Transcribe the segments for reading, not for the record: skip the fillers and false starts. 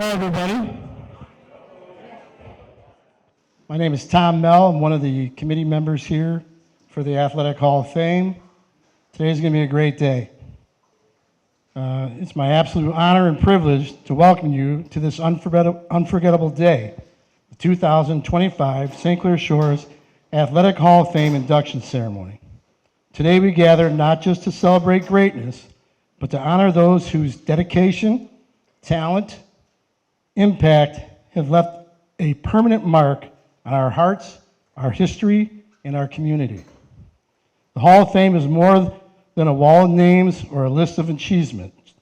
Everybody. My name is Tom Mell. I'm one of the committee members here for the Athletic Hall of Fame. Today's going to be a great day. It's my absolute honor and privilege to welcome you to this unforgettable day, the 2025 St. Clair Shores Athletic Hall of Fame induction ceremony. Today we gather not just to celebrate greatness, but to honor those whose dedication, talent, impact have left a permanent mark on our hearts, our history, and our community. The Hall of Fame is more than a wall of names or a list of achievements.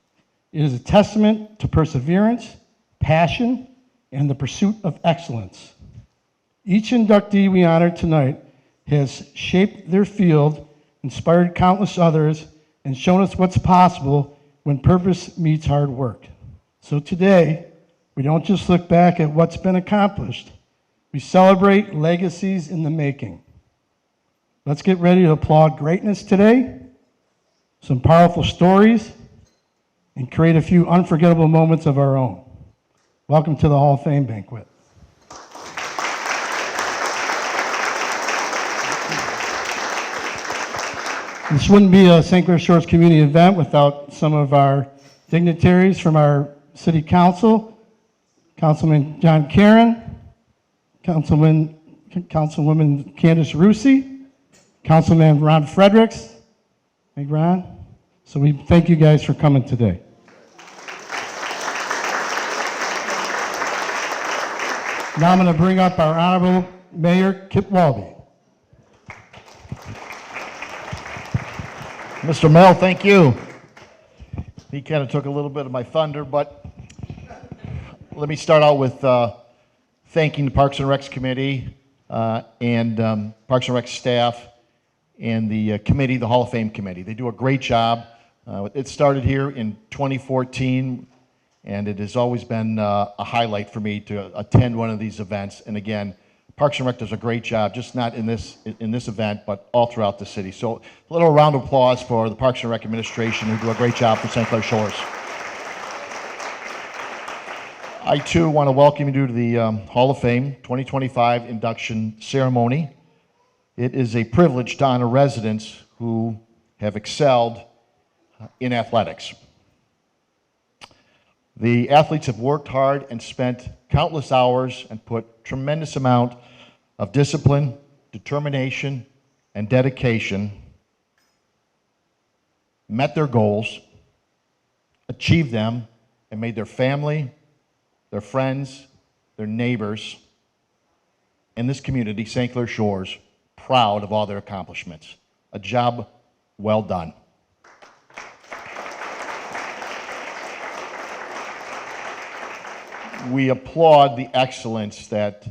It is a testament to perseverance, passion, and the pursuit of excellence. Each inductee we honor tonight has shaped their field, inspired countless others, and shown us what's possible when purpose meets hard work. So today, we don't just look back at what's been accomplished. We celebrate legacies in the making. Let's get ready to applaud greatness today, some powerful stories, and create a few unforgettable moments of our own. Welcome to the Hall of Fame Banquet. This wouldn't be a St. Clair Shores community event without some of our dignitaries from our City Council, Councilman John Karen, Councilwoman Candace Rusi, Councilman Ron Fredericks. Hey, Ron. So we thank you guys for coming today. Now I'm going to bring up our Honorable Mayor Kip Walby. Mr. Mell, thank you. He kind of took a little bit of my thunder, but let me start out with thanking the Parks and Recs Committee and Parks and Rec staff and the committee, the Hall of Fame Committee. They do a great job. It started here in 2014, and it has always been a highlight for me to attend one of these events. And again, Parks and Rec does a great job, just not in this event, but all throughout the city. So a little round of applause for the Parks and Rec administration, who do a great job for St. Clair Shores. I, too, want to welcome you to the Hall of Fame 2025 induction ceremony. It is a privilege to honor residents who have excelled in athletics. The athletes have worked hard and spent countless hours and put tremendous amount of discipline, determination, and dedication, met their goals, achieved them, and made their family, their friends, their neighbors, and this community, St. Clair Shores, proud of all their accomplishments. A job well done. We applaud the excellence that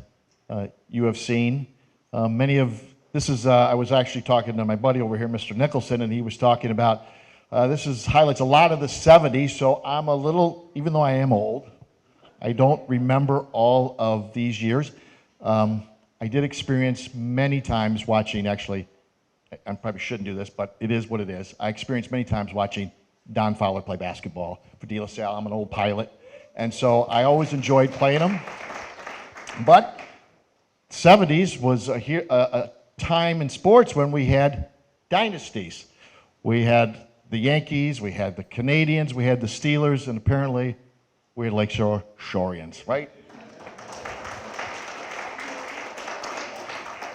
you have seen. I was actually talking to my buddy over here, Mr. Nicholson, and he was talking about highlights a lot of the 70s, so I'm a little, even though I am old, I don't remember all of these years. I did experience many times watching, actually, I probably shouldn't do this, but it is what it is. I experienced many times watching Don Fowler play basketball for De La Salle. I'm an old pilot, and so I always enjoyed playing them. But 70s was a time in sports when we had dynasties. We had the Yankees, we had the Canadians, we had the Steelers, and apparently we had Lakeshore Shoreans, right?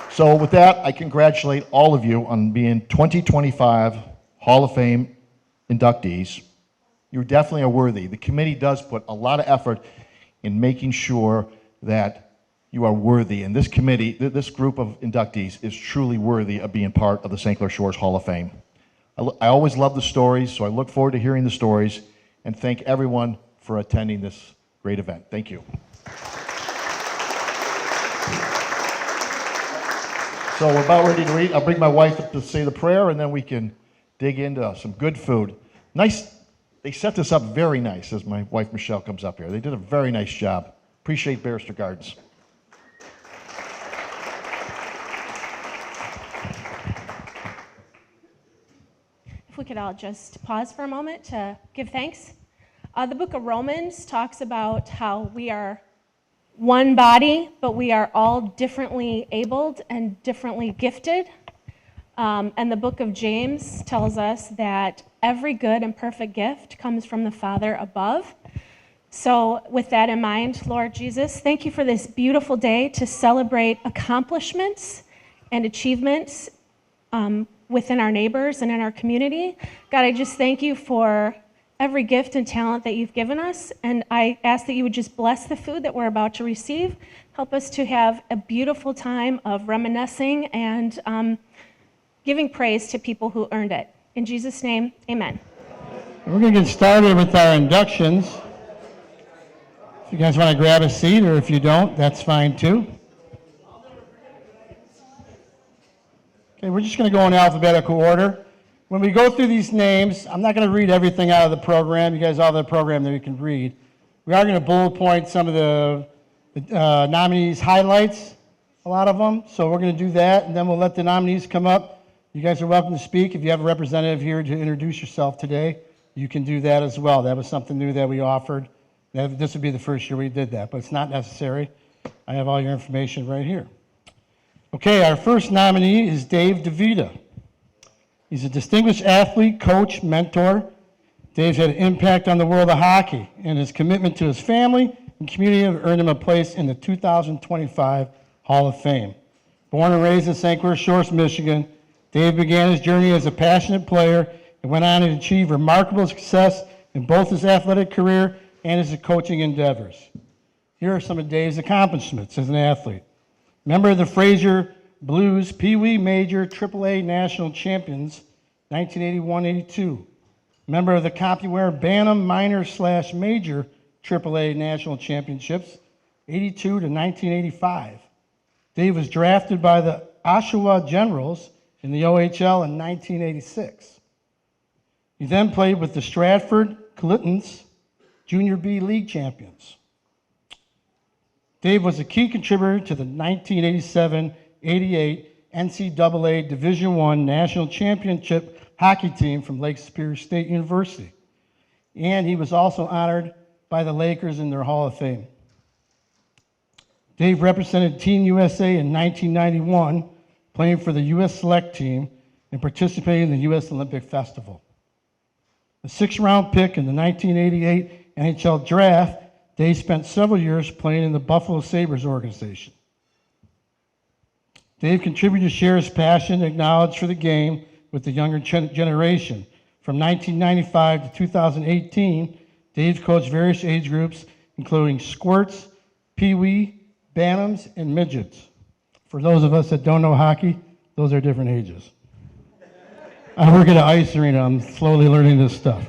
So with that, I congratulate all of you on being 2025 Hall of Fame inductees. You definitely are worthy. The committee does put a lot of effort in making sure that you are worthy. And this committee, this group of inductees is truly worthy of being part of the St. Clair Shores Hall of Fame. I always love the stories, so I look forward to hearing the stories, and thank everyone for attending this great event. Thank you. So we're about ready to eat. I'll bring my wife up to say the prayer, and then we can dig into some good food. Nice. They set this up very nice as my wife Michelle comes up here. They did a very nice job. Appreciate Barrister Gardens. If we could all just pause for a moment to give thanks. The book of Romans talks about how we are one body, but we are all differently abled and differently gifted. And the book of James tells us that every good and perfect gift comes from the Father above. So with that in mind, Lord Jesus, thank you for this beautiful day to celebrate accomplishments and achievements within our neighbors and in our community. God, I just thank you for every gift and talent that you've given us, and I ask that you would just bless the food that we're about to receive. Help us to have a beautiful time of reminiscing and giving praise to people who earned it. In Jesus' name, amen. We're going to get started with our inductions. If you guys want to grab a seat, or if you don't, that's fine too. Okay, we're just going to go in alphabetical order. When we go through these names, I'm not going to read everything out of the program. You guys all have the program that you can read. We are going to bullet point some of the nominees' highlights, a lot of them. So we're going to do that, and then we'll let the nominees come up. You guys are welcome to speak. If you have a representative here to introduce yourself today, you can do that as well. That was something new that we offered. This would be the first year we did that, but it's not necessary. I have all your information right here. Okay, our first nominee is Dave DeVita. He's a distinguished athlete, coach, mentor. Dave's had an impact on the world of hockey, and his commitment to his family and community have earned him a place in the 2025 Hall of Fame. Born and raised in St. Clair Shores, Michigan, Dave began his journey as a passionate player and went on to achieve remarkable success in both his athletic career and his coaching endeavors. Here are some of Dave's accomplishments as an athlete. Member of the Fraser Blues Pee Wee Major AAA National Champions, 1981-82. Member of the CompuWare Bantam Minor/Major AAA National Championships, 82 to 1985. Dave was drafted by the Oshawa Generals in the OHL in 1986. He then played with the Stratford Clintons Junior B League champions. Dave was a key contributor to the 1987-88 NCAA Division I National Championship hockey team from Lake Superior State University. And he was also honored by the Lakers in their Hall of Fame. Dave represented Team USA in 1991, playing for the U.S. Select Team and participating in the U.S. Olympic Festival. A sixth-round pick in the 1988 NHL Draft, Dave spent several years playing in the Buffalo Sabres organization. Dave contributed to share his passion and knowledge for the game with the younger generation. From 1995 to 2018, Dave coached various age groups, including squirts, pee-wee, bantams, and midgets. For those of us that don't know hockey, those are different ages. I work at an ice arena. I'm slowly learning this stuff.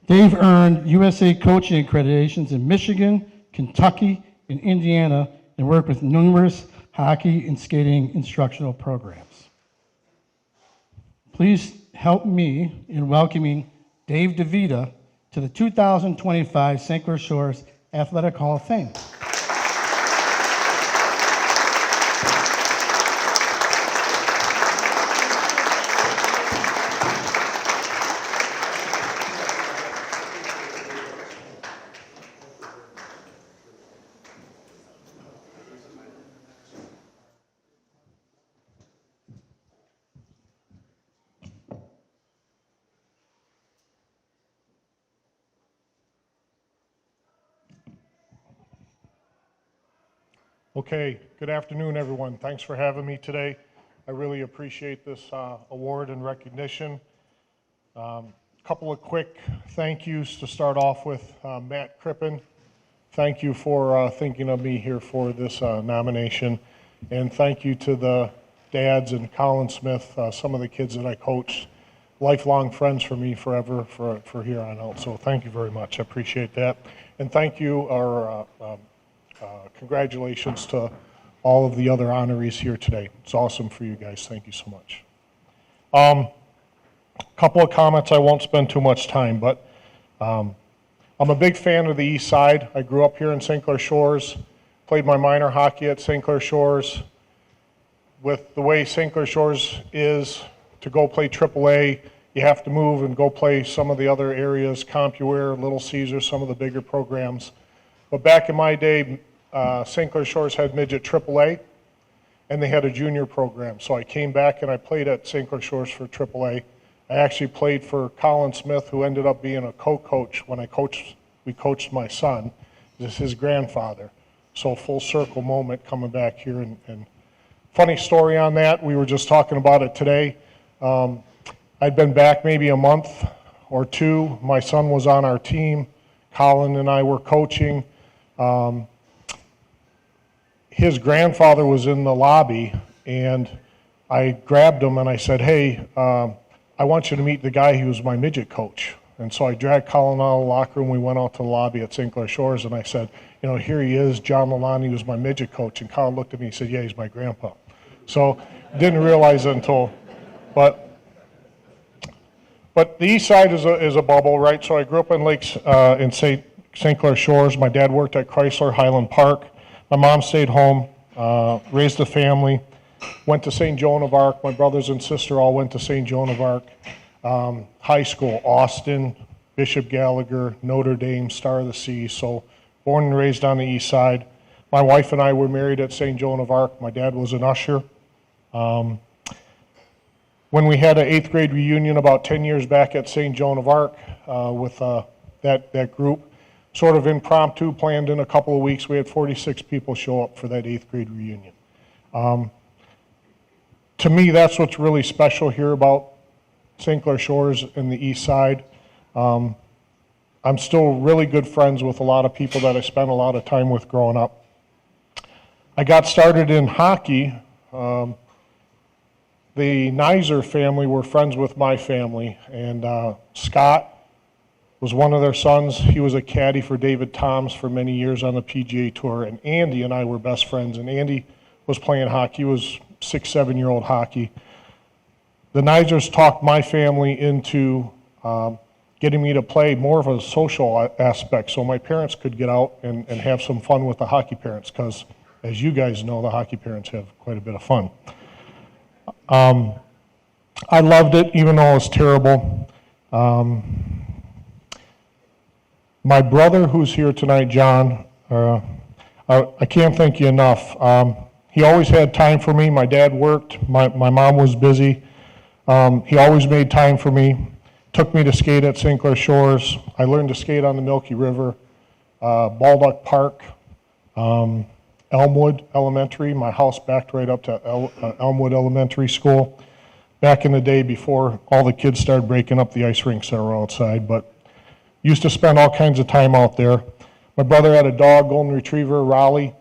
Dave earned USA coaching accreditations in Michigan, Kentucky, and Indiana, and worked with numerous hockey and skating instructional programs. Please help me in welcoming Dave DeVita to the 2025 St. Clair Shores Athletic Hall of Fame. Okay, good afternoon, everyone. Thanks for having me today. I really appreciate this award and recognition. Couple of quick thank yous to start off with. Matt Crippen, thank you for thinking of me here for this nomination. And thank you to the dads and Colin Smith, some of the kids that I coached, lifelong friends for me forever for here on out. So thank you very much. I appreciate that. And thank you, congratulations to all of the other honorees here today. It's awesome for you guys. Thank you so much. Couple of comments. I won't spend too much time, but I'm a big fan of the East Side. I grew up here in St. Clair Shores, played my minor hockey at St. Clair Shores. With the way St. Clair Shores is, to go play AAA you have to move and go play some of the other areas, CompuWare, Little Caesars, some of the bigger programs. But back in my day, St. Clair Shores had midget AAA, and they had a junior program. So I came back and I played at St. Clair Shores for AAA. I actually played for Colin Smith, who ended up being a co-coach when we coached my son. This is his grandfather. So full circle moment coming back here. And funny story on that, we were just talking about it today. I'd been back maybe a month or two. My son was on our team. Colin and I were coaching. His grandfather was in the lobby, and I grabbed him and I said, hey, I want you to meet the guy who was my midget coach. And so I dragged Colin out of the locker room. We went out to the lobby at St. Clair Shores, and I said, you know, here he is, John Lalani was my midget coach. And Colin looked at me and said, yeah, he's my grandpa. So didn't realize it until, but the east side is a bubble, right? So I grew up in in St. Clair Shores. My dad worked at Chrysler Highland Park. My mom stayed home, raised a family, went to St. Joan of Arc. My brothers and sister all went to St. Joan of Arc. High school, Austin, Bishop Gallagher, Notre Dame, Star of the Sea. So born and raised on the east side. My wife and I were married at St. Joan of Arc. My dad was an usher. When we had an 8th grade reunion about 10 years back at St. Joan of Arc with that group, sort of impromptu, planned in a couple of weeks, we had 46 people show up for that 8th grade reunion. To me, that's what's really special here about St. Clair Shores and the east side. I'm still really good friends with a lot of people that I spent a lot of time with growing up. I got started in hockey. The Nizer family were friends with my family, and Scott was one of their sons. He was a caddy for David Toms for many years on the PGA Tour, and Andy and I were best friends, and Andy was playing hockey. He was 6, 7-year-old hockey. The Nizers talked my family into getting me to play more of a social aspect so my parents could get out and have some fun with the hockey parents, because as you guys know, the hockey parents have quite a bit of fun. I loved it, even though it was terrible. My brother, who's here tonight, John, I can't thank you enough. He always had time for me. My dad worked. My mom was busy. He always made time for me. Took me to skate at St. Clair Shores. I learned to skate on the Milky River, Baldock Park, Elmwood Elementary. My house backed right up to Elmwood Elementary School. Back in the day before all the kids started breaking up the ice rinks that were outside, but used to spend all kinds of time out there. My brother had a dog, golden retriever, Raleigh.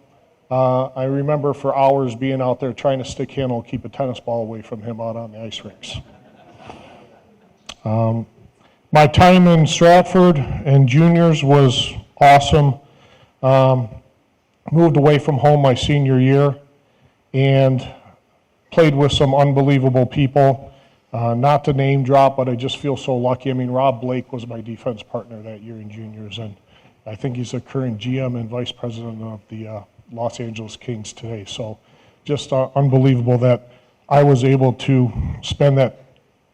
I remember for hours being out there trying to stick handle, keep a tennis ball away from him out on the ice rinks. My time in Stratford and juniors was awesome. Moved away from home my senior year and played with some unbelievable people. Not to name drop, but I just feel so lucky. I mean, Rob Blake was my defense partner that year in juniors, and I think he's a current GM and vice president of the Los Angeles Kings today. So just unbelievable that I was able to spend that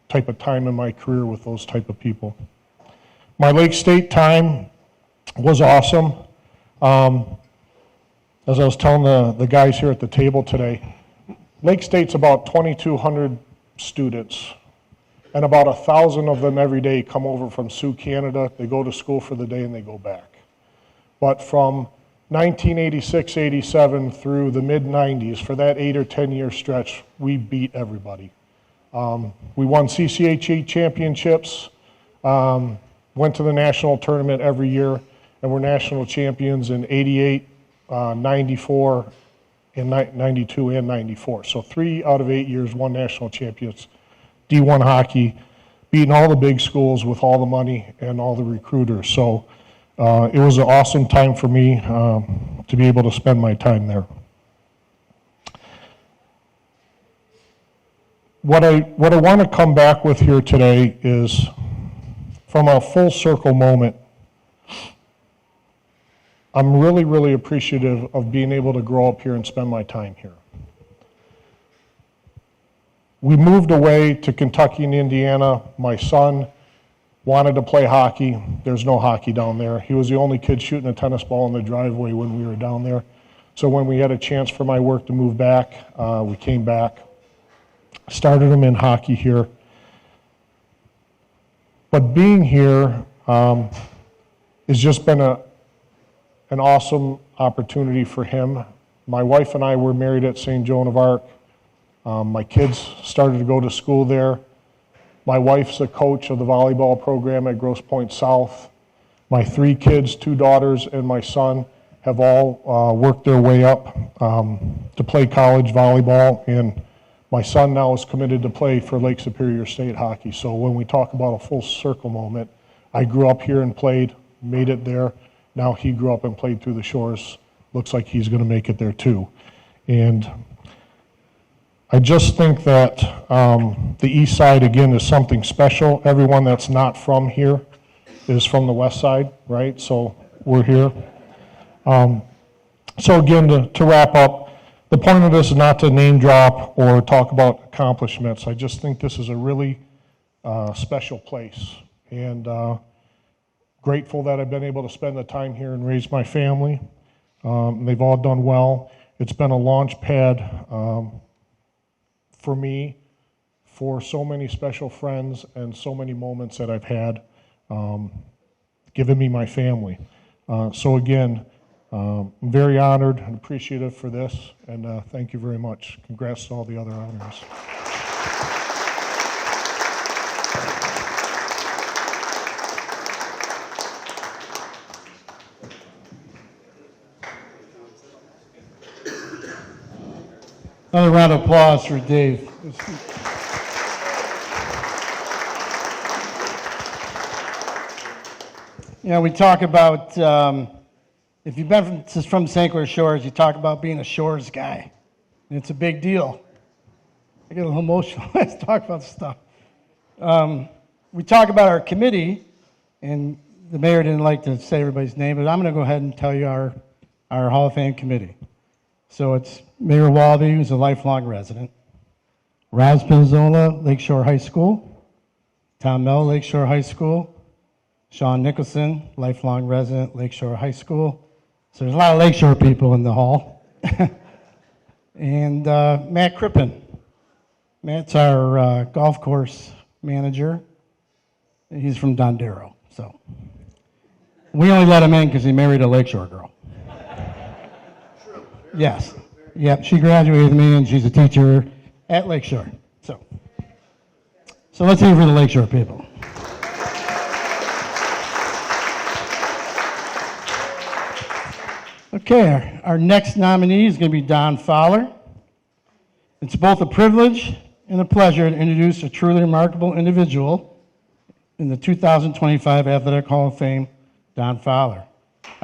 type of time in my career with those type of people. My Lake State time was awesome. As I was telling the guys here at the table today, Lake State's about 2,200 students, and about 1,000 of them every day come over from Sioux, Canada. They go to school for the day and they go back. But from 1986-87 through the mid-90s, for that 8 or 10 year stretch, we beat everybody. We won CCHE championships, went to the national tournament every year, and we're national champions in 88, 94, in 92 and 94. So 3 out of 8 years, won national champions, D1 hockey, beating all the big schools with all the money and all the recruiters. So it was an awesome time for me to be able to spend my time there. What I want to come back with here today is from a full circle moment. I'm really, really appreciative of being able to grow up here and spend my time here. We moved away to Kentucky and Indiana. My son wanted to play hockey. There's no hockey down there. He was the only kid shooting a tennis ball in the driveway when we were down there. So when we had a chance for my work to move back, we came back, started him in hockey here. But being here has just been an awesome opportunity for him. My wife and I were married at St. Joan of Arc. My kids started to go to school there. My wife's a coach of the volleyball program at Grosse Pointe South. My 3 kids, 2 daughters, and my son have all worked their way up to play college volleyball, and my son now is committed to play for Lake Superior State hockey. So when we talk about a full circle moment, I grew up here and played, made it there. Now he grew up and played through the Shores. Looks like he's going to make it there too. And I just think that the east side, again, is something special. Everyone that's not from here is from the west side, right? So we're here. So again, to wrap up, the point of this is not to name drop or talk about accomplishments. I just think this is a really special place. And grateful that I've been able to spend the time here and raise my family. They've all done well. It's been a launch pad for me, for so many special friends and so many moments that I've had, giving me my family. So again, I'm very honored and appreciative for this, and thank you very much. Congrats to all the other honors. Another round of applause for Dave. You know, we talk about, if you've been from St. Clair Shores, you talk about being a Shores guy. And it's a big deal. I get a little emotional when I talk about this stuff. We talk about our committee, and the mayor didn't like to say everybody's name, but I'm going to go ahead and tell you our Hall of Fame committee. So it's Mayor Walby, who's a lifelong resident, Raz Pizzola, Lakeshore High School, Tom Mell, Lakeshore High School, Sean Nicholson, lifelong resident, Lakeshore High School. So there's a lot of Lakeshore people in the hall. And Matt Crippen. Matt's our golf course manager. He's from Dondero. So we only let him in because he married a Lakeshore girl. Yes. Yep, she graduated with me, and she's a teacher at Lakeshore. So let's hear for the Lakeshore people. Okay, our next nominee is going to be Don Fowler. It's both a privilege and a pleasure to introduce a truly remarkable individual in the 2025 Athletic Hall of Fame, Don Fowler.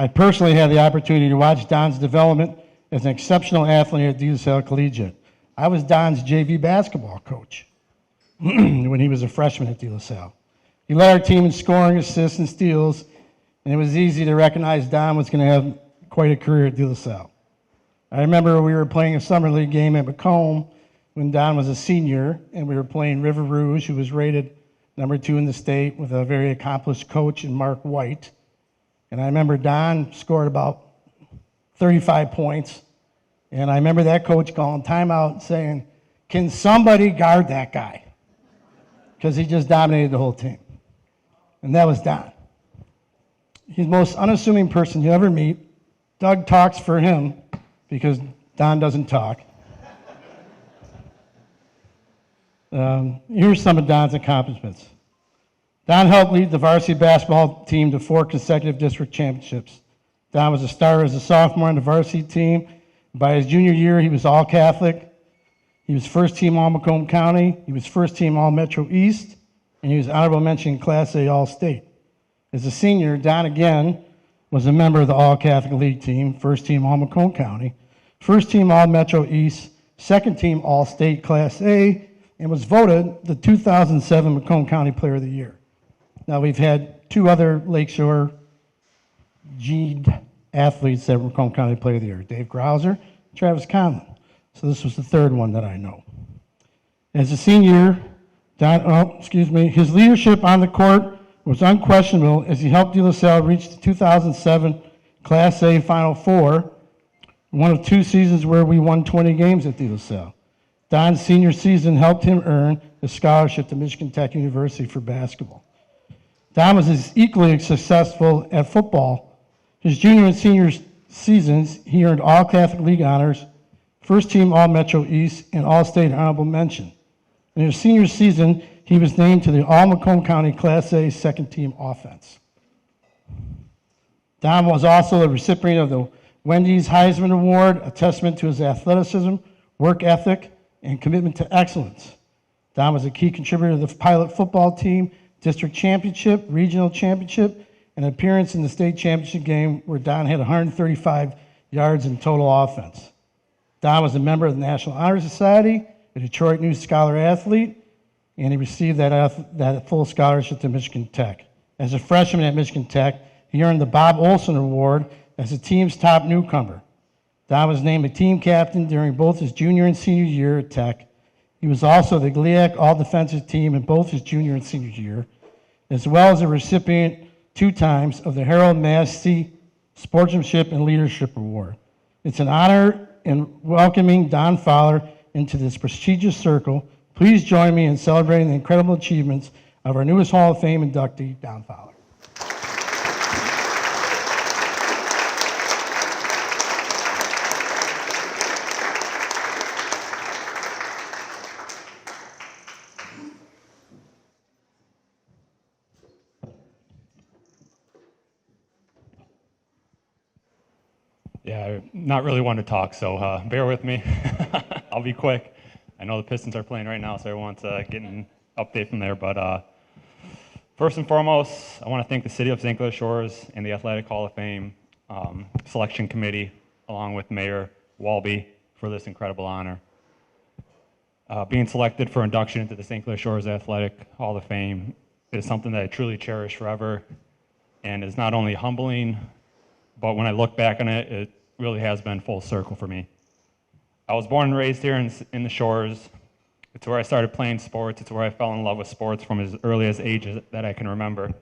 I personally had the opportunity to watch Don's development as an exceptional athlete at De La Salle Collegiate. I was Don's JV basketball coach when he was a freshman at De La Salle. He led our team in scoring, assists, and steals, and it was easy to recognize Don was going to have quite a career at De La Salle. I remember we were playing a summer league game at Macomb when Don was a senior, and we were playing River Rouge, who was rated number 2 in the state, with a very accomplished coach in Mark White. And I remember Don scored about 35 points. And I remember that coach calling timeout and saying, "Can somebody guard that guy?" Because he just dominated the whole team. And that was Don. He's the most unassuming person you'll ever meet. Doug talks for him because Don doesn't talk. Here's some of Don's accomplishments. Don helped lead the varsity basketball team to 4 consecutive district championships. Don was a starter as a sophomore on the varsity team. By his junior year, he was all Catholic. He was first team All Macomb County. He was first team All Metro East, and he was honorable mention Class A All State. As a senior, Don again was a member of the All Catholic League team, first team All Macomb County, first team All Metro East, second team All State Class A, and was voted the 2007 Macomb County Player of the Year. Now we've had 2 other Lakeshore G'd athletes that were Macomb County Player of the Year, Dave Grouser, Travis Conlon. So this was the 3rd one that I know. As a senior, his leadership on the court was unquestionable as he helped De La Salle reach the 2007 Class A Final Four, one of 2 seasons where we won 20 games at De La Salle. Don's senior season helped him earn a scholarship to Michigan Tech University for basketball. Don was equally successful at football. His junior and senior seasons, he earned all Catholic League honors, first team All Metro East, and All State honorable mention. In his senior season, he was named to the All Macomb County Class A second team offense. Don was also the recipient of the Wendy's Heisman Award, a testament to his athleticism, work ethic, and commitment to excellence. Don was a key contributor to the pilot football team, district championship, regional championship, and appearance in the state championship game where Don had 135 yards in total offense. Don was a member of the National Honor Society, a Detroit News Scholar athlete, and he received that full scholarship to Michigan Tech. As a freshman at Michigan Tech, he earned the Bob Olson Award as the team's top newcomer. Don was named a team captain during both his junior and senior year at Tech. He was also the GLIAC All-Defensive Team in both his junior and senior year, as well as a recipient 2 times of the Harold Massey Sportsmanship and Leadership Award. It's an honor in welcoming Don Fowler into this prestigious circle. Please join me in celebrating the incredible achievements of our newest Hall of Fame inductee, Don Fowler. Yeah, I'm not really one to talk, so bear with me. I'll be quick. I know the Pistons are playing right now, so everyone's getting an update from there. But first and foremost, I want to thank the City of St. Clair Shores and the Athletic Hall of Fame Selection Committee, along with Mayor Walby, for this incredible honor. Being selected for induction into the St. Clair Shores Athletic Hall of Fame is something that I truly cherish forever, and is not only humbling, but when I look back on it, it really has been full circle for me. I was born and raised here in the Shores. It's where I started playing sports. It's where I fell in love with sports from as early as age that I can remember.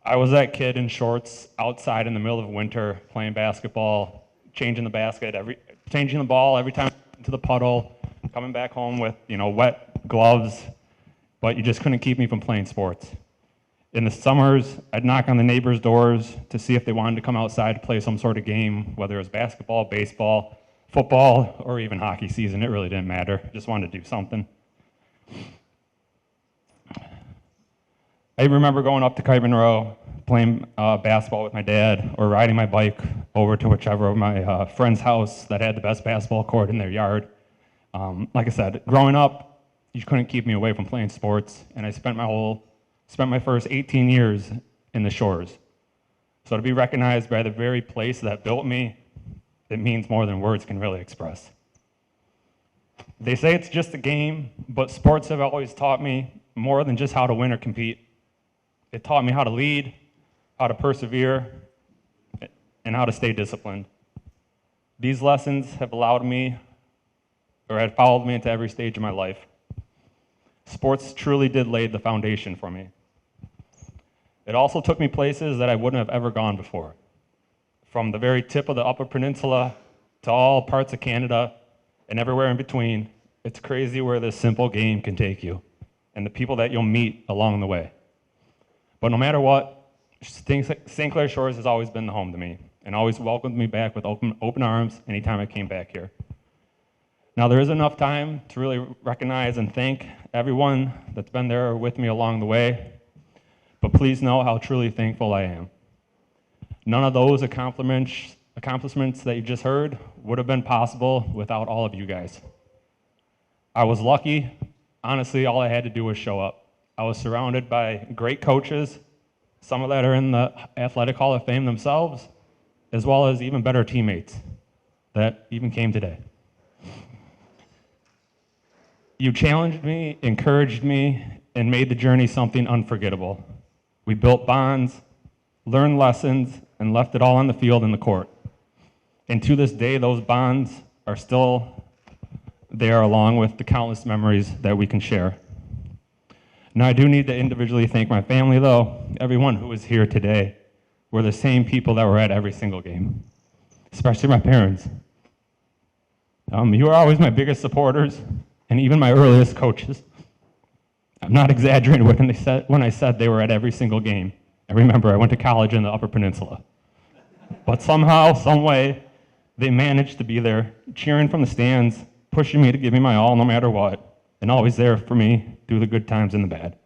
I was that kid in shorts outside in the middle of winter playing basketball, changing the ball every time to the puddle, coming back home with wet gloves, but you just couldn't keep me from playing sports. In the summers, I'd knock on the neighbors' doors to see if they wanted to come outside to play some sort of game, whether it was basketball, baseball, football, or even hockey season. It really didn't matter. Just wanted to do something. I remember going up to Kite Monroe, playing basketball with my dad, or riding my bike over to whichever of my friend's house that had the best basketball court in their yard. Like I said, growing up, you couldn't keep me away from playing sports, and I spent my first 18 years in the Shores. So to be recognized by the very place that built me, it means more than words can really express. They say it's just a game, but sports have always taught me more than just how to win or compete. It taught me how to lead, how to persevere, and how to stay disciplined. These lessons have allowed me, or have followed me into every stage of my life. Sports truly did lay the foundation for me. It also took me places that I wouldn't have ever gone before. From the very tip of the Upper Peninsula to all parts of Canada and everywhere in between, it's crazy where this simple game can take you and the people that you'll meet along the way. But no matter what, St. Clair Shores has always been the home to me and always welcomed me back with open arms anytime I came back here. Now, there is enough time to really recognize and thank everyone that's been there with me along the way, but please know how truly thankful I am. None of those accomplishments that you just heard would have been possible without all of you guys. I was lucky. Honestly, all I had to do was show up. I was surrounded by great coaches, some of that are in the Athletic Hall of Fame themselves, as well as even better teammates that even came today. You challenged me, encouraged me, and made the journey something unforgettable. We built bonds, learned lessons, and left it all on the field and the court. And to this day, those bonds are still they are along with the countless memories that we can share. Now, I do need to individually thank my family, though. Everyone who is here today were the same people that were at every single game, especially my parents. You were always my biggest supporters, and even my earliest coaches. I'm not exaggerating when I said they were at every single game. I remember I went to college in the Upper Peninsula. But somehow, some way, they managed to be there, cheering from the stands, pushing me to give me my all no matter what, and always there for me through the good times and the bad.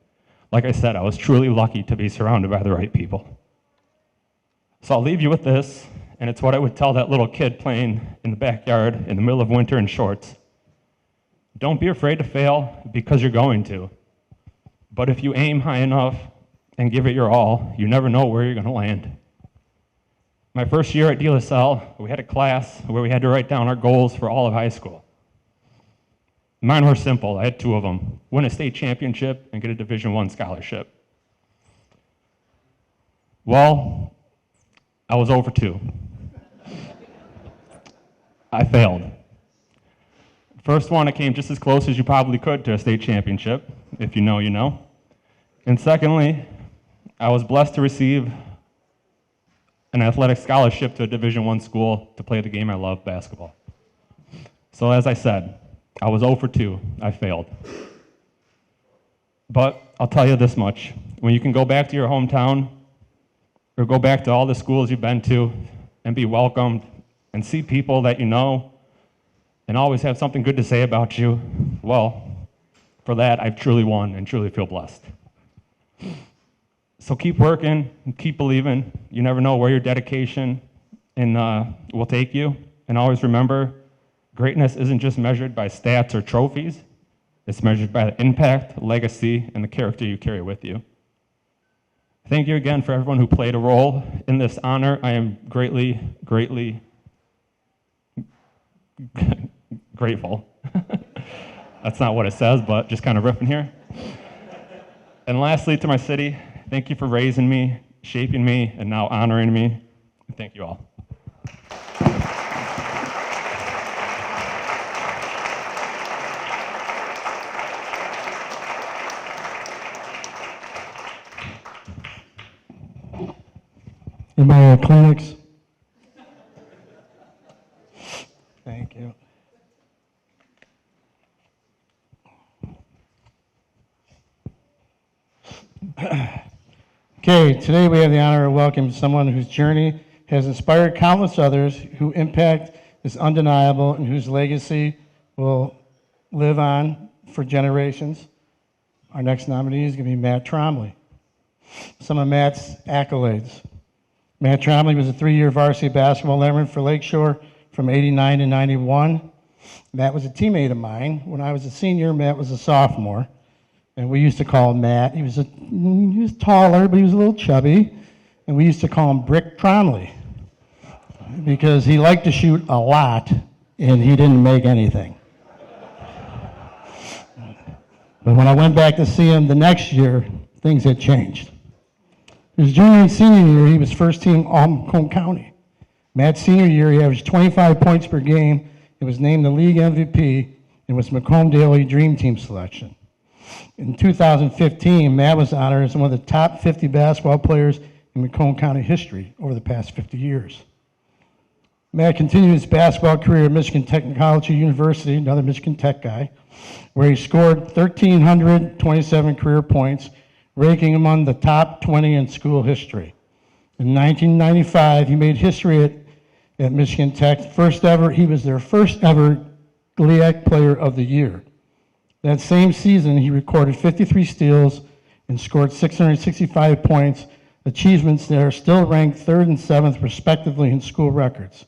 Like I said, I was truly lucky to be surrounded by the right people. So I'll leave you with this, and it's what I would tell that little kid playing in the backyard in the middle of winter in shorts. Don't be afraid to fail because you're going to. But if you aim high enough and give it your all, you never know where you're going to land. My first year at DLSL, we had a class where we had to write down our goals for all of high school. Mine were simple. I had two of them: win a state championship and get a Division I scholarship. Well, I was 0 for 2. I failed. First one, I came just as close as you probably could to a state championship. If you know, you know. And secondly, I was blessed to receive an athletic scholarship to a Division I school to play the game I love, basketball. So as I said, I was 0 for 2. I failed. But I'll tell you this much. When you can go back to your hometown or go back to all the schools you've been to and be welcomed and see people that you know and always have something good to say about you, well, for that, I've truly won and truly feel blessed. So keep working and keep believing. You never know where your dedication will take you. And always remember, greatness isn't just measured by stats or trophies. It's measured by the impact, legacy, and the character you carry with you. Thank you again for everyone who played a role in this honor. I am greatly, greatly grateful. That's not what it says, but just kind of riffing here. And lastly, to my city, thank you for raising me, shaping me, and now honoring me. Thank you all. Anybody have clinics? Thank you. Okay, today we have the honor of welcoming someone whose journey has inspired countless others, whose impact is undeniable, and whose legacy will live on for generations. Our next nominee is going to be Matt Trombley. Some of Matt's accolades. Matt Trombley was a 3-year varsity basketball letterman for Lakeshore from 89 to 91. Matt was a teammate of mine. When I was a senior, Matt was a sophomore. And we used to call him Matt. He was taller, but he was a little chubby. And we used to call him Brick Trombley because he liked to shoot a lot, and he didn't make anything. But when I went back to see him the next year, things had changed. His junior and senior year, he was first team All-Macomb County. Matt's senior year, he averaged 25 points per game. He was named the league MVP and was Macomb Daily Dream Team selection. In 2015, Matt was honored as one of the top 50 basketball players in Macomb County history over the past 50 years. Matt continued his basketball career at Michigan Technology University, another Michigan Tech guy, where he scored 1,327 career points, ranking among the top 20 in school history. In 1995, he made history at Michigan Tech. He was their first ever GLIAC Player of the Year. That same season, he recorded 53 steals and scored 665 points, achievements that are still ranked 3rd and 7th, respectively, in school records.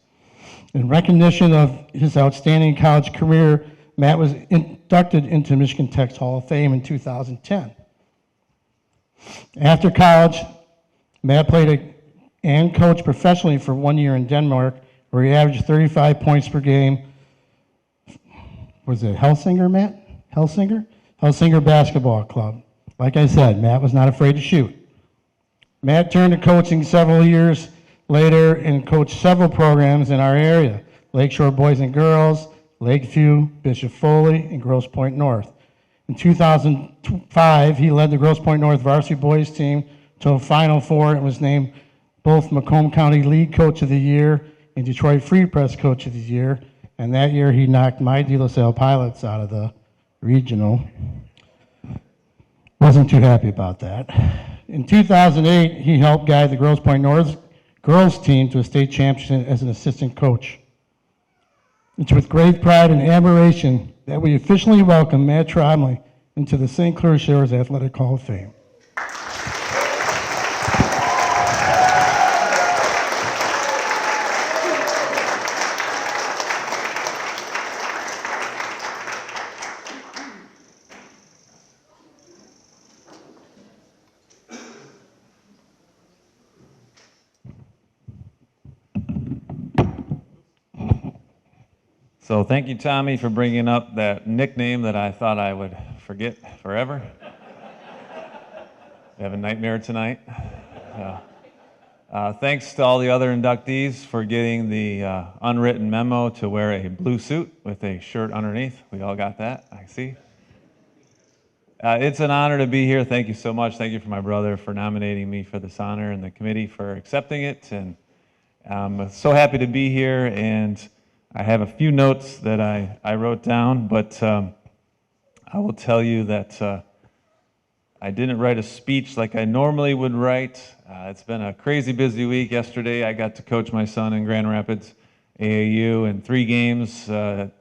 In recognition of his outstanding college career, Matt was inducted into Michigan Tech's Hall of Fame in 2010. After college, Matt played and coached professionally for 1 year in Denmark, where he averaged 35 points per game. Was it Helsinger, Matt? Helsinger Basketball Club. Like I said, Matt was not afraid to shoot. Matt turned to coaching several years later and coached several programs in our area: Lakeshore Boys and Girls, Lakeview, Bishop Foley, and Grosse Pointe North. In 2005, he led the Grosse Pointe North varsity boys team to a Final Four and was named both Macomb County League Coach of the Year and Detroit Free Press Coach of the Year. And that year, he knocked my De La Salle Pilots out of the regional. Wasn't too happy about that. In 2008, he helped guide the Grosse Pointe North girls team to a state championship as an assistant coach. It's with great pride and admiration that we officially welcome Matt Tromley into the St. Clair Shores Athletic Hall of Fame. So thank you, Tommy, for bringing up that nickname that I thought I would forget forever. I have a nightmare tonight. Thanks to all the other inductees for getting the unwritten memo to wear a blue suit with a shirt underneath. We all got that, I see. It's an honor to be here. Thank you so much. Thank you for my brother for nominating me for this honor and the committee for accepting it. And I'm so happy to be here. And I have a few notes that I wrote down, but I will tell you that I didn't write a speech like I normally would write. It's been a crazy busy week. Yesterday I got to coach my son in Grand Rapids AAU in 3 games.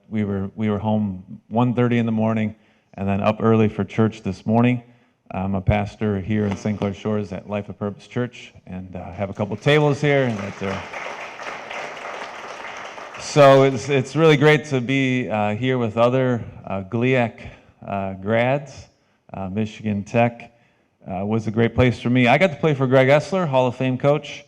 We were home 1:30 in the morning and then up early for church this morning. I'm a pastor here in St. Clair Shores at Life of Purpose Church, and I have a couple tables here. And so it's really great to be here with other GLIAC grads. Michigan Tech was a great place for me. I got to play for Greg Essler, Hall of Fame coach.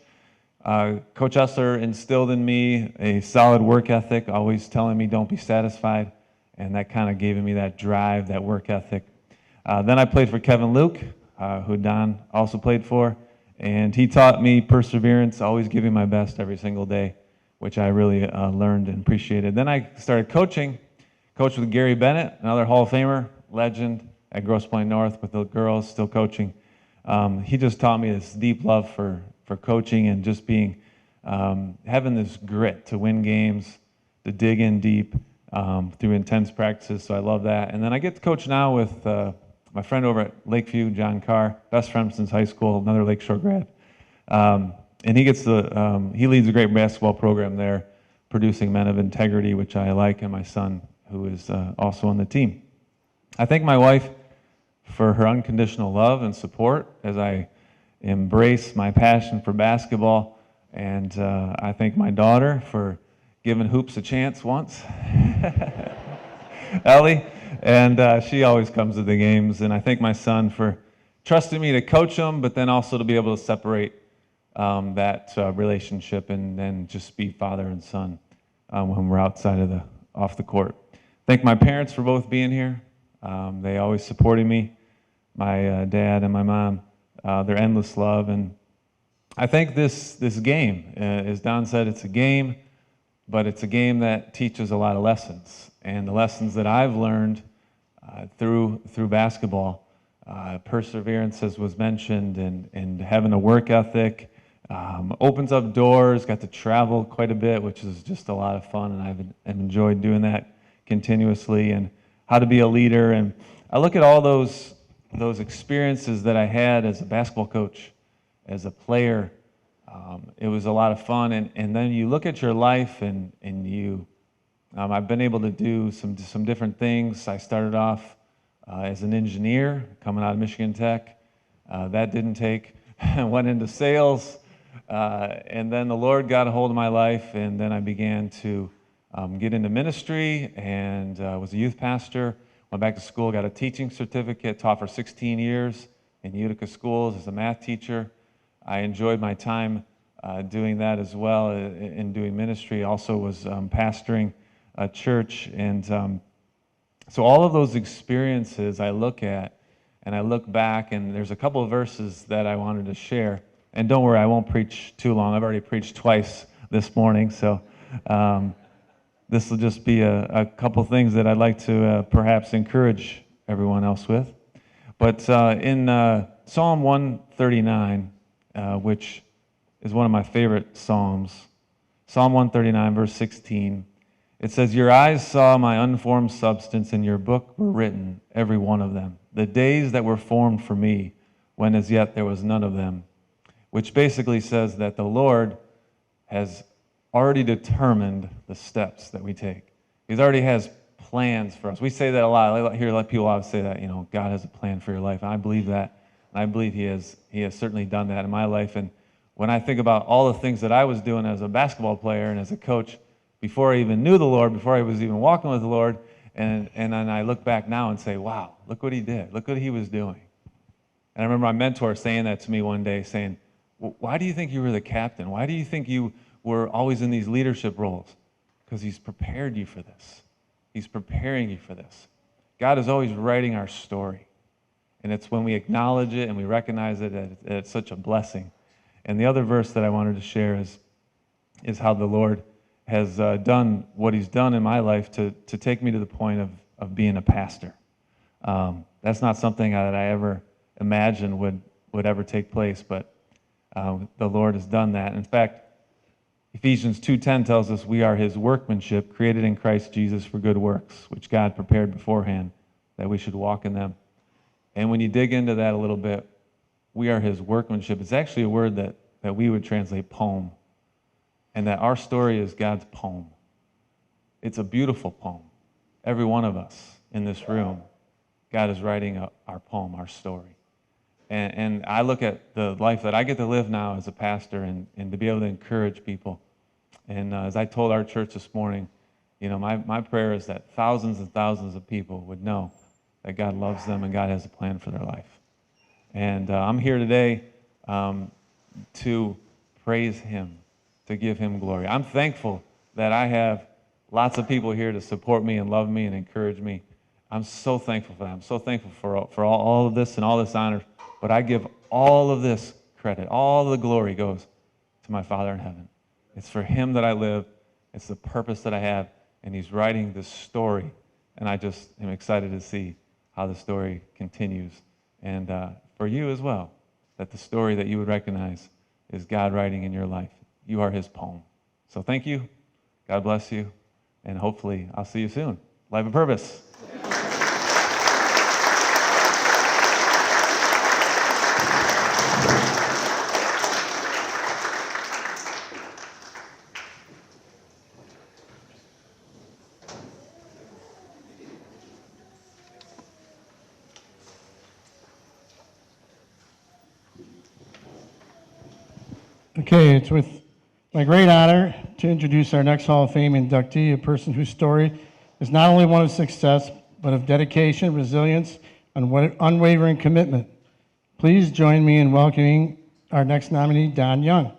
Coach Essler instilled in me a solid work ethic, always telling me don't be satisfied, and that kind of gave me that drive, that work ethic. Then I played for Kevin Luke, who Don also played for, and he taught me perseverance, always giving my best every single day, which I really learned and appreciated. Then I started coaching, coached with Gary Bennett, another Hall of Famer, legend at Grosse Pointe North with the girls, still coaching. He just taught me this deep love for coaching and just being, having this grit to win games, to dig in deep through intense practices, so I love that. And then I get to coach now with my friend over at Lakeview, John Carr, best friend since high school, another Lakeshore grad. And he gets he leads a great basketball program there, producing men of integrity, which I like, and my son, who is also on the team. I thank my wife for her unconditional love and support as I embrace my passion for basketball, and I thank my daughter for giving hoops a chance once, Ellie, and she always comes to the games. And I thank my son for trusting me to coach him, but then also to be able to separate that relationship and then just be father and son when we're outside of off the court. Thank my parents for both being here. They always supported me, my dad and my mom, their endless love. And I think this game, as Don said, it's a game, but it's a game that teaches a lot of lessons. And the lessons that I've learned through basketball, perseverance, as was mentioned, and having a work ethic, opens up doors. Got to travel quite a bit, which is just a lot of fun, and I've enjoyed doing that continuously, and how to be a leader. And I look at all those experiences that I had as a basketball coach, as a player. It was a lot of fun, and then you look at your life, and you, I've been able to do some different things. I started off as an engineer coming out of Michigan Tech. That didn't take. I went into sales, and then the Lord got a hold of my life, and then I began to get into ministry, and was a youth pastor. Went back to school, got a teaching certificate, taught for 16 years in Utica schools as a math teacher. I enjoyed my time doing that as well, in doing ministry. Also was pastoring a church, and so all of those experiences I look at, and I look back, and there's a couple of verses that I wanted to share. And don't worry, I won't preach too long. I've already preached twice this morning, so. this will just be a couple things that I'd like to perhaps encourage everyone else with. But in Psalm 139, which is one of my favorite Psalms, Psalm 139, verse 16, it says, "Your eyes saw my unformed substance, and your book were written, every one of them, the days that were formed for me, when as yet there was none of them," which basically says that the Lord has already determined the steps that we take. He already has plans for us. We say that a lot. I hear a lot of people always say that, God has a plan for your life. And I believe that. And I believe He has certainly done that in my life. And when I think about all the things that I was doing as a basketball player and as a coach before I even knew the Lord, before I was even walking with the Lord, and then I look back now and say, wow, look what He did. Look what He was doing. And I remember my mentor saying that to me one day, saying, "Why do you think you were the captain? Why do you think you were always in these leadership roles?" Because He's prepared you for this. He's preparing you for this. God is always writing our story. And it's when we acknowledge it and we recognize it that it's such a blessing. And the other verse that I wanted to share is how the Lord has done what He's done in my life to take me to the point of being a pastor. That's not something that I ever imagined would ever take place, but the Lord has done that. In fact, Ephesians 2:10 tells us we are His workmanship, created in Christ Jesus for good works, which God prepared beforehand that we should walk in them. And when you dig into that a little bit, we are His workmanship. It's actually a word that we would translate poem, and that our story is God's poem. It's a beautiful poem. Every one of us in this room, God is writing our poem, our story. And I look at the life that I get to live now as a pastor and to be able to encourage people. And as I told our church this morning, my prayer is that thousands and thousands of people would know that God loves them and God has a plan for their life. And I'm here today to praise Him, to give Him glory. I'm thankful that I have lots of people here to support me and love me and encourage me. I'm so thankful for that. I'm so thankful for all of this and all this honor. But I give all of this credit, all the glory goes to my Father in heaven. It's for Him that I live. It's the purpose that I have. And He's writing this story. And I just am excited to see how the story continues. And for you as well, that the story that you would recognize is God writing in your life. You are His poem. So thank you. God bless you. And hopefully I'll see you soon. Life of Purpose. Okay, it's with my great honor to introduce our next Hall of Fame inductee, a person whose story is not only one of success, but of dedication, resilience, and unwavering commitment. Please join me in welcoming our next nominee, Don Young.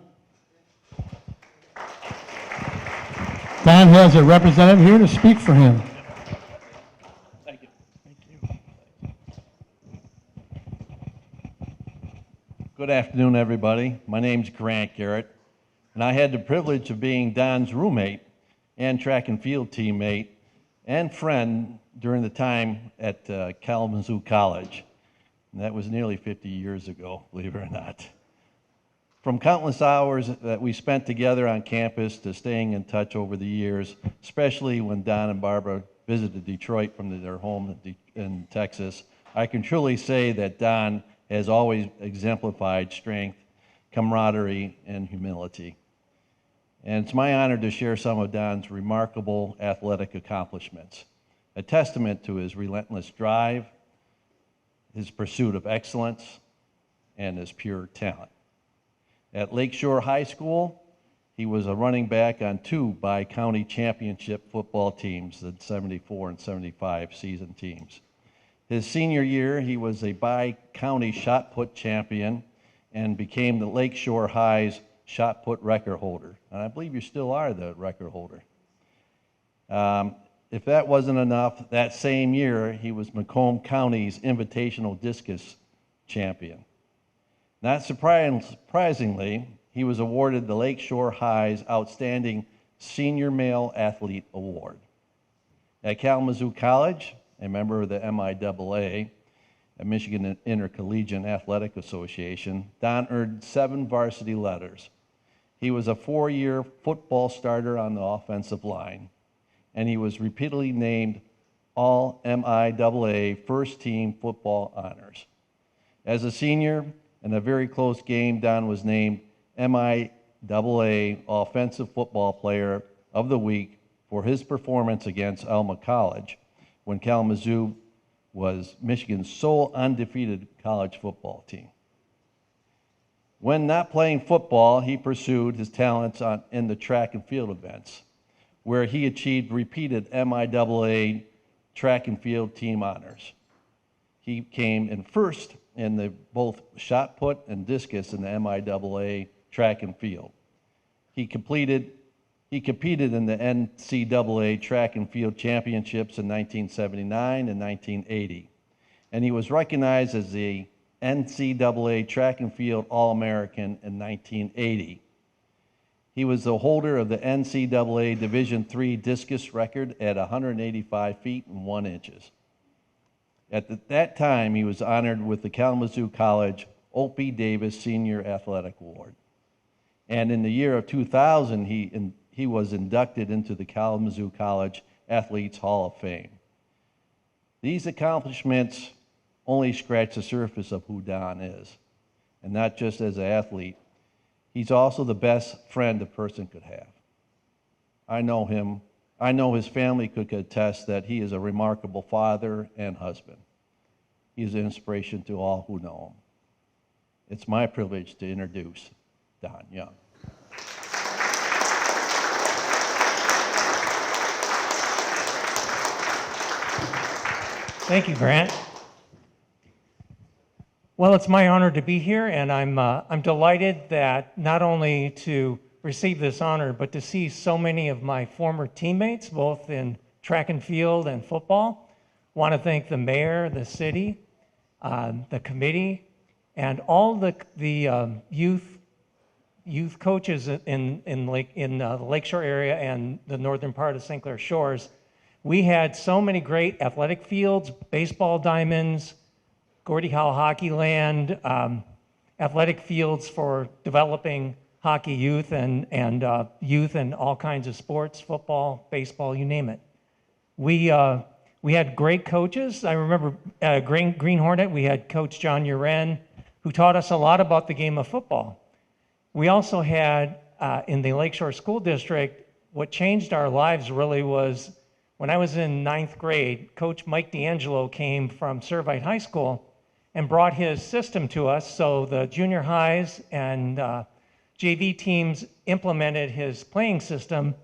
Don has a representative here to speak for him. Thank you. Good afternoon, everybody. My name's Grant Garrett, and I had the privilege of being Don's roommate and track and field teammate and friend during the time at Kalamazoo College. And that was nearly 50 years ago, believe it or not. From countless hours that we spent together on campus to staying in touch over the years, especially when Don and Barbara visited Detroit from their home in Texas, I can truly say that Don has always exemplified strength, camaraderie, and humility. And it's my honor to share some of Don's remarkable athletic accomplishments, a testament to his relentless drive, his pursuit of excellence, and his pure talent. At Lakeshore High School, he was a running back on 2 bi-county championship football teams, the 74 and 75 season teams. His senior year, he was a bi-county shot put champion and became the Lakeshore High's shot put record holder. And I believe you still are the record holder. If that wasn't enough, that same year, he was Macomb County's invitational discus champion. Not surprisingly, he was awarded the Lakeshore High's Outstanding Senior Male Athlete Award. At Kalamazoo College, a member of the MIAA, a Michigan Intercollegiate Athletic Association, Don earned 7 varsity letters. He was a 4-year football starter on the offensive line, and he was repeatedly named All MIAA First Team Football Honors. As a senior, in a very close game, Don was named MIAA Offensive Football Player of the Week for his performance against Alma College when Kalamazoo was Michigan's sole undefeated college football team. When not playing football, he pursued his talents in the track and field events, where he achieved repeated MIAA track and field team honors. He came in first in both shot put and discus in the MIAA track and field. He competed in the NCAA track and field championships in 1979 and 1980, and he was recognized as the NCAA track and field All-American in 1980. He was the holder of the NCAA Division III discus record at 185 feet and 1 inches. At that time, he was honored with the Kalamazoo College Opie Davis Senior Athletic Award. And in the year of 2000, he was inducted into the Kalamazoo College Athletes Hall of Fame. These accomplishments only scratch the surface of who Don is, and not just as an athlete. He's also the best friend a person could have. I know him. I know his family could attest that he is a remarkable father and husband. He is an inspiration to all who know him. It's my privilege to introduce Don Young. Thank you, Grant. Well, it's my honor to be here, and I'm delighted that not only to receive this honor, but to see so many of my former teammates, both in track and field and football. Want to thank the mayor, the city, the committee, and all the youth coaches in the Lakeshore area and the northern part of St. Clair Shores. We had so many great athletic fields, baseball diamonds, Gordie Howe Hockey Land, athletic fields for developing hockey youth and youth in all kinds of sports, football, baseball, you name it. We had great coaches. I remember Green Hornet, we had Coach John Uren, who taught us a lot about the game of football. We also had, in the Lakeshore School District, what changed our lives really was when I was in 9th grade, Coach Mike D'Angelo came from Servite High School and brought his system to us. So the junior highs and JV teams implemented his playing system,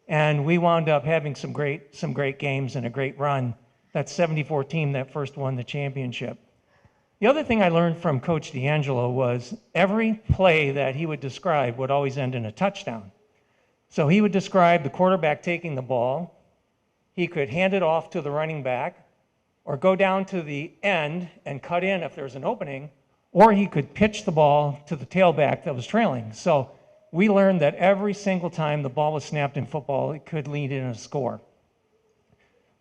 and we wound up having some great games and a great run. That 74 team that first won the championship. The other thing I learned from Coach D'Angelo was every play that he would describe would always end in a touchdown. So he would describe the quarterback taking the ball. He could hand it off to the running back, or go down to the end and cut in if there's an opening, or he could pitch the ball to the tailback that was trailing. So we learned that every single time the ball was snapped in football, it could lead in a score.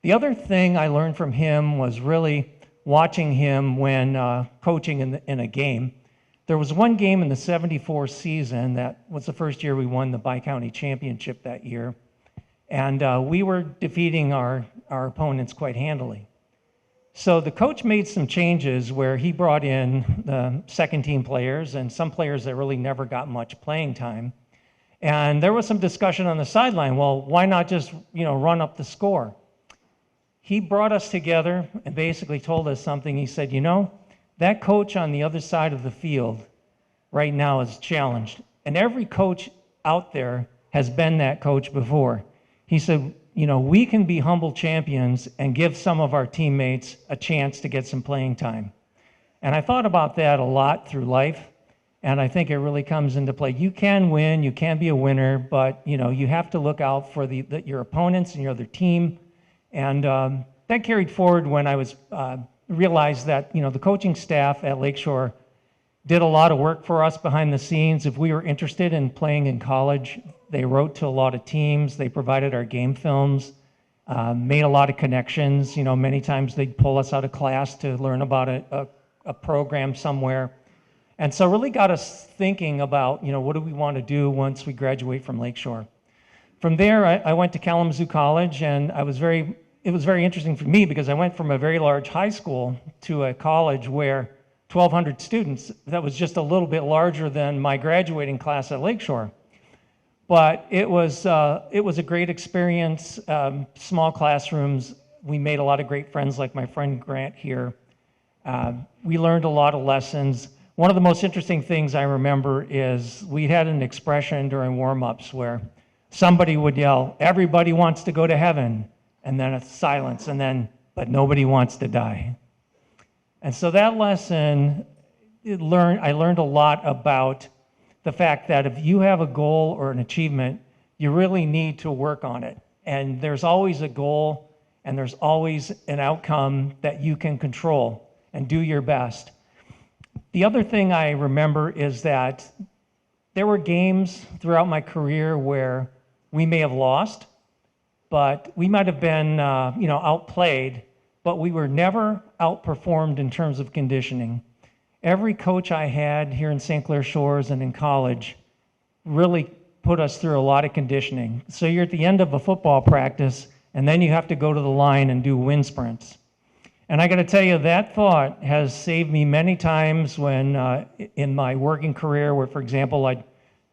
The other thing I learned from him was really watching him when coaching in a game. There was one game in the 74 season that was the first year we won the Bi-County Championship that year, and we were defeating our opponents quite handily. So the coach made some changes where he brought in the second team players and some players that really never got much playing time. And there was some discussion on the sideline, well, why not just, run up the score? He brought us together and basically told us something. He said, that coach on the other side of the field right now is challenged. And every coach out there has been that coach before. He said, we can be humble champions and give some of our teammates a chance to get some playing time. And I thought about that a lot through life, and I think it really comes into play. You can win, you can be a winner, but you have to look out for your opponents and your other team. And that carried forward when I was realized that the coaching staff at Lakeshore did a lot of work for us behind the scenes. If we were interested in playing in college, They wrote to a lot of teams. They provided our game films, made a lot of connections. You know, many times they'd pull us out of class to learn about a program somewhere. And so really got us thinking about, you know, what do we want to do once we graduate from Lakeshore? From there, I went to Kalamazoo College, and it was very interesting for me because I went from a very large high school to a college where 1,200 students, that was just a little bit larger than my graduating class at Lakeshore. But it was a great experience, small classrooms. We made a lot of great friends like my friend Grant here. We learned a lot of lessons. One of the most interesting things I remember is we had an expression during warm-ups where somebody would yell, "Everybody wants to go to heaven," and then a silence, and then, "But nobody wants to die." And so that lesson, I learned a lot about the fact that if you have a goal or an achievement, you really need to work on it. And there's always a goal, and there's always an outcome that you can control and do your best. The other thing I remember is that there were games throughout my career where we may have lost, but we might have been outplayed, but we were never outperformed in terms of conditioning. Every coach I had here in St. Clair Shores and in college really put us through a lot of conditioning. So you're at the end of a football practice, and then you have to go to the line and do wind sprints. And I got to tell you, that thought has saved me many times when in my working career where, for example, I'd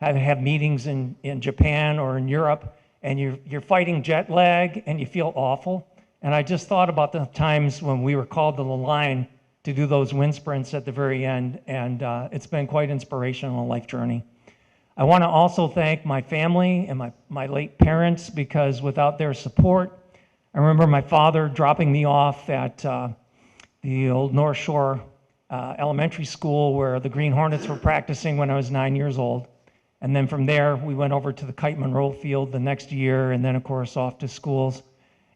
have meetings in Japan or in Europe, and you're fighting jet lag and you feel awful. And I just thought about the times when we were called to the line to do those wind sprints at the very end, and it's been quite inspirational in a life journey. I want to also thank my family and my late parents, because without their support, I remember my father dropping me off at the old North Shore elementary school where the Green Hornets were practicing when I was 9 years old. And then from there, we went over to the Kite Monroe field the next year, and then, of course, off to schools.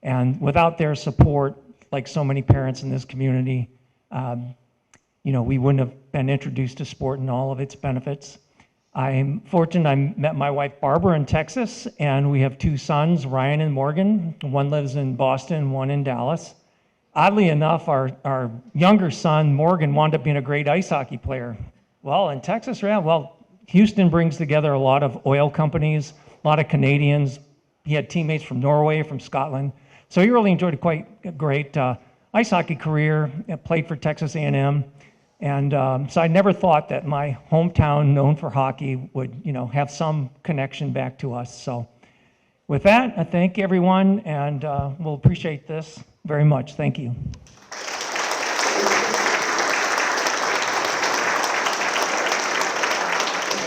And without their support, like so many parents in this community, we wouldn't have been introduced to sport and all of its benefits. I'm fortunate I met my wife Barbara in Texas, and we have two sons, Ryan and Morgan. One lives in Boston, one in Dallas. Oddly enough, our younger son, Morgan, wound up being a great ice hockey player. Well, in Texas, Houston brings together a lot of oil companies, a lot of Canadians. He had teammates from Norway, from Scotland. So he really enjoyed a great ice hockey career, played for Texas A&M. And so I never thought that my hometown, known for hockey, would have some connection back to us. So with that, I thank everyone, and we'll appreciate this very much. Thank you.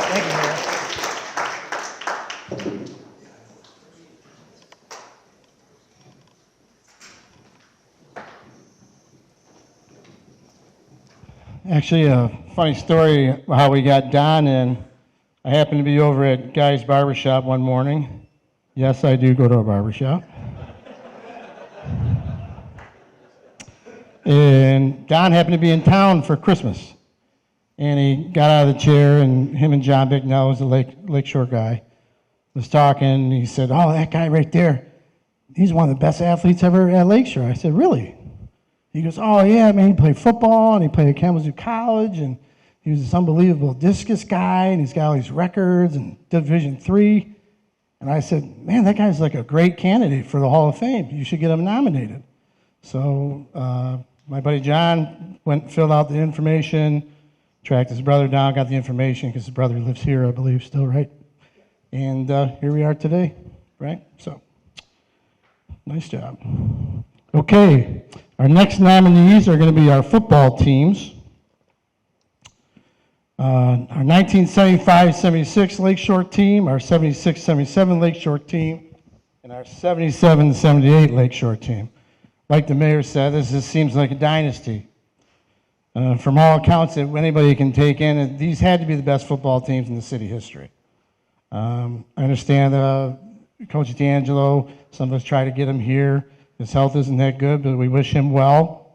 Thank you, Mayor. Actually, a funny story how we got Don in. I happened to be over at Guy's Barbershop one morning. Yes, I do go to a barbershop. And Don happened to be in town for Christmas. And he got out of the chair, and him and John Bicknell, was the Lakeshore guy, was talking. And he said, "Oh, that guy right there, he's one of the best athletes ever at Lakeshore." I said, "Really?" He goes, "Oh, yeah, man, he played football, and he played at Kalamazoo College, and he was this unbelievable discus guy, and he's got all these records, and Division III. And I said, "Man, that guy's like a great candidate for the Hall of Fame. You should get him nominated." So my buddy John went and filled out the information, tracked his brother down, got the information, because his brother lives here, I believe, still, right? And here we are today, right? So, nice job. Okay, our next nominees are going to be our football teams. Our 1975-76 Lakeshore team, our 76-77 Lakeshore team, and our 77-78 Lakeshore team. Like the mayor said, this seems like a dynasty. From all accounts that anybody can take in, these had to be the best football teams in the city history. I understand Coach D'Angelo, some of us try to get him here. His health isn't that good, but we wish him well.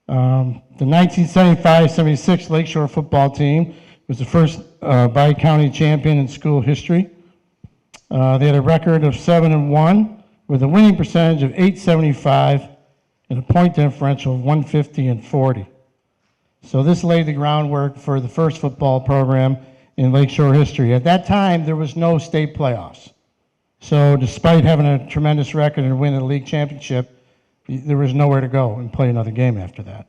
The 1975-76 Lakeshore football team was the first bi-county champion in school history. They had a record of 7-1 with a winning percentage of .875 and a point differential of 150 and 40. So this laid the groundwork for the first football program in Lakeshore history. At that time, there was no state playoffs. So despite having a tremendous record and winning the league championship, there was nowhere to go and play another game after that.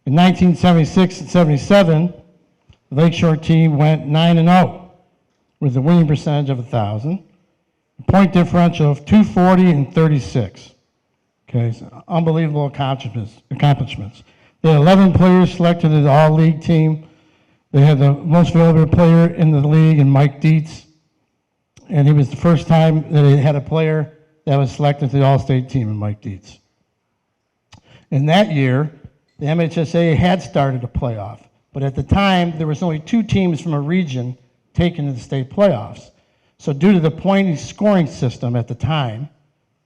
In 1976 and 77, the Lakeshore team went 9-0 with a winning percentage of 1,000, a point differential of 240 and 36. Okay, so unbelievable accomplishments. They had 11 players selected to the all-league team. They had the most valuable player in the league in Mike Dietz, and it was the first time that they had a player that was selected to the all-state team in Mike Dietz. In that year, the MHSA had started a playoff, but at the time, there was only 2 teams from a region taken to the state playoffs. So due to the point scoring system at the time,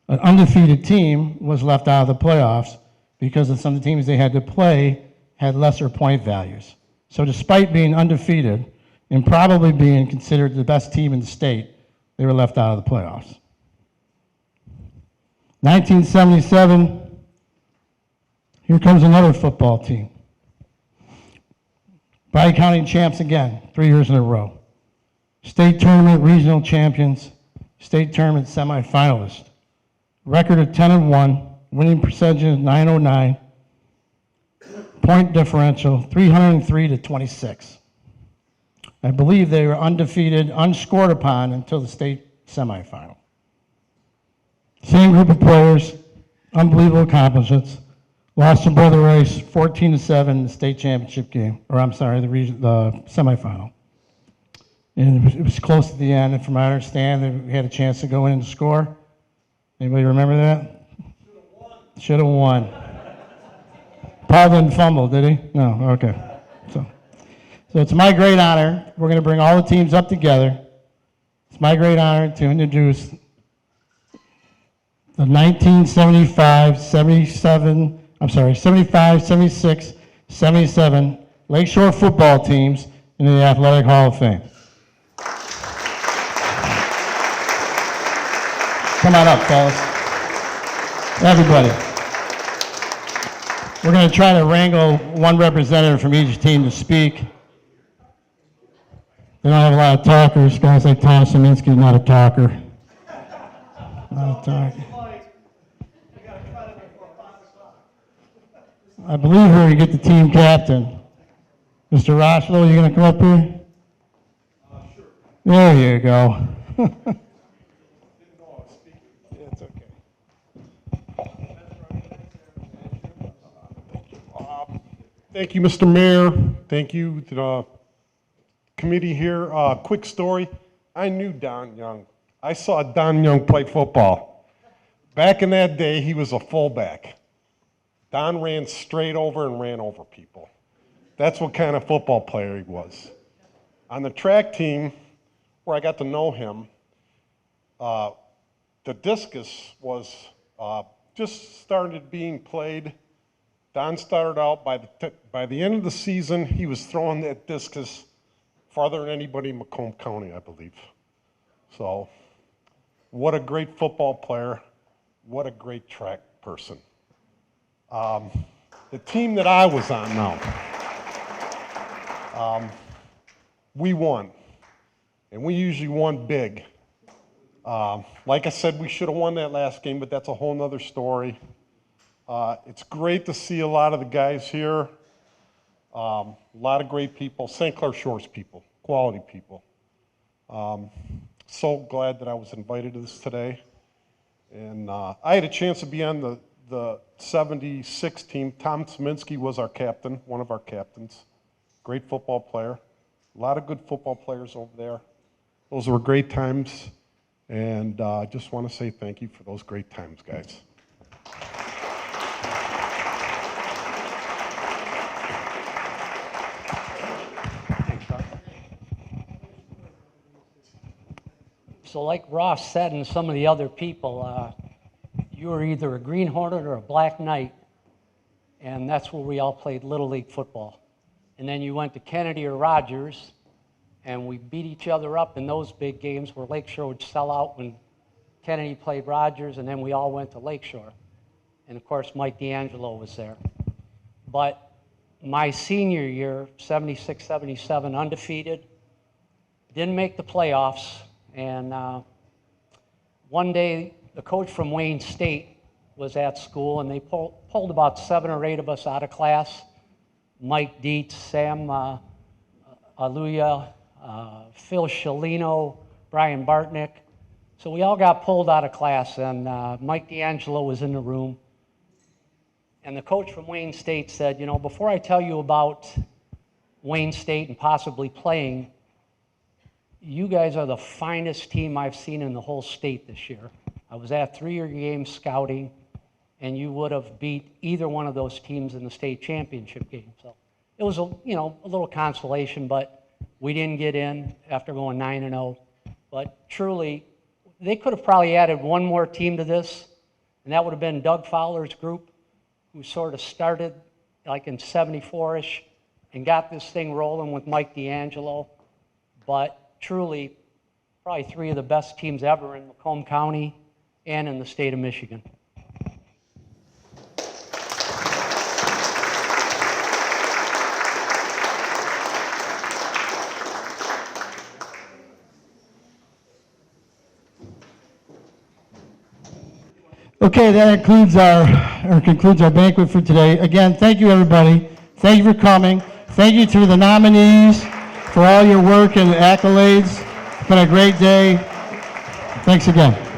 an undefeated team was left out of the playoffs because of some of the teams they had to play had lesser point values. So despite being undefeated and probably being considered the best team in the state, they were left out of the playoffs. 1977, here comes another football team. Bryan County champs again, 3 years in a row. State tournament regional champions, state tournament semifinalists. Record of 10-1, winning percentage of 909, point differential 303 to 26. I believe they were undefeated, unscored upon until the state semifinal. Same group of players, unbelievable accomplishments. Lost to Brother Rice 14-7 in the state championship game, or I'm sorry, the semifinal. And it was close at the end, and from what I understand, they had a chance to go in and score. Anybody remember that? Should have won. Paul didn't fumble, did he? No, okay. So it's my great honor. We're going to bring all the teams up together. It's my great honor to introduce the 1975, 76, 77 Lakeshore football teams into the Athletic Hall of Fame. Come on up, fellas. Everybody. We're going to try to wrangle one representative from each team to speak. They don't have a lot of talkers. Guys like Tom Szymanski's not a talker. Not a talker. I believe we're going to get the team captain. Mr. Rochlow, you going to come up here? Sure. There you go. It's okay. Thank you, Mr. Mayor. Thank you to the committee here. Quick story. I knew Don Young. I saw Don Young play football. Back in that day, he was a fullback. Don ran straight over and ran over people. That's what kind of football player he was. On the track team, where I got to know him, the discus was just started being played. Don started out, by the end of the season, he was throwing that discus farther than anybody in Macomb County, I believe. So, what a great football player. What a great track person. The team that I was on now, we won. And we usually won big. Like I said, we should have won that last game, but that's a whole nother story. It's great to see a lot of the guys here. A lot of great people, St. Clair Shores people, quality people. So glad that I was invited to this today. And I had a chance to be on the 76 team. Tom Szymanski was our captain, one of our captains. Great football player. A lot of good football players over there. Those were great times. And I just want to say thank you for those great times, guys. So like Ross said and some of the other people, you were either a Green Hornet or a Black Knight, and that's where we all played Little League football. And then you went to Kennedy or Rogers, and we beat each other up in those big games where Lakeshore would sell out when Kennedy played Rogers, and then we all went to Lakeshore. And of course, Mike D'Angelo was there. But my senior year, 76, 77, undefeated, didn't make the playoffs. And one day, the coach from Wayne State was at school, and they pulled about 7 or 8 of us out of class. Mike Dietz, Sam Aluya, Phil Shalino, Brian Bartnick. So we all got pulled out of class, and Mike D'Angelo was in the room. And the coach from Wayne State said, you know, before I tell you about Wayne State and possibly playing, you guys are the finest team I've seen in the whole state this year. I was at 3-year games scouting, and you would have beat either one of those teams in the state championship game. So it was a little consolation, but we didn't get in after going 9-0. But truly, they could have probably added one more team to this, and that would have been Doug Fowler's group, who sort of started like in 74-ish and got this thing rolling with Mike D'Angelo. But truly, probably 3 of the best teams ever in Macomb County and in the state of Michigan. Okay, that concludes our banquet for today. Again, thank you, everybody. Thank you for coming. Thank you to the nominees for all your work and accolades. It's been a great day. Thanks again.